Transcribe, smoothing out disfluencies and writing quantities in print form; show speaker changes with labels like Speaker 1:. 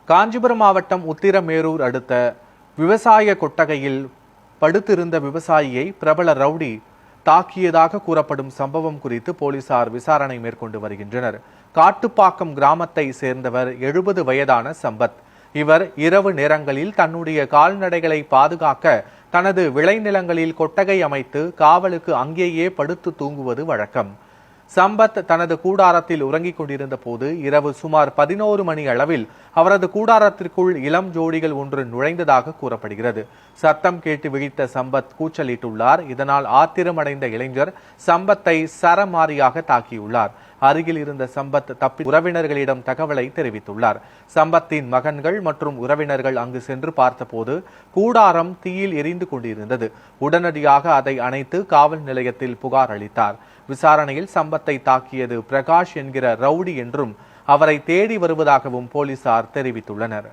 Speaker 1: காஞ்சிபுரம் மாவட்டம் உத்திரமேரூர் அடுத்த விவசாய கொட்டகையில் படுத்திருந்த விவசாயியை பிரபல ரவுடி தாக்கியதாக கூறப்படும் சம்பவம் குறித்து போலீசார் விசாரணை மேற்கொண்டு வருகின்றனர். காட்டுப்பாக்கம் கிராமத்தை சேர்ந்தவர் 70 வயதான சம்பத். இவர் இரவு நேரங்களில் தன்னுடைய கால்நடைகளை பாதுகாக்க தனது விளைநிலங்களில் கொட்டகை அமைத்து காவலுக்கு அங்கேயே படுத்து தூங்குவது வழக்கம். சம்பத் தனது கூடாரத்தில் உறங்கிக் கொண்டிருந்த போது இரவு சுமார் 11 மணி அளவில் அவரது கூடாரத்திற்குள் இளம் ஜோடிகள் ஒன்று நுழைந்ததாக கூறப்படுகிறது. சத்தம் கேட்டு விழித்த சம்பத் கூச்சலிட்டுள்ளார். இதனால் ஆத்திரமடைந்த இளைஞர் சம்பத்தை சரமாரியாக தாக்கியுள்ளார். அருகில் இருந்த சம்பத் தப்பி உறவினர்களிடம் தகவலை தெரிவித்துள்ளார். சம்பத்தின் மகன்கள் மற்றும் உறவினர்கள் அங்கு சென்று பார்த்தபோது கூடாரம் தீயில் எரிந்து கொண்டிருந்தது. உடனடியாக அதை அணைத்து காவல் நிலையத்தில் புகார் அளித்தார். விசாரணையில் சம்பத்தை தாக்கியது பிரகாஷ் என்கிற ரவுடி என்றும் அவரை தேடி வருவதாகவும் போலீசார் தெரிவித்துள்ளனர்.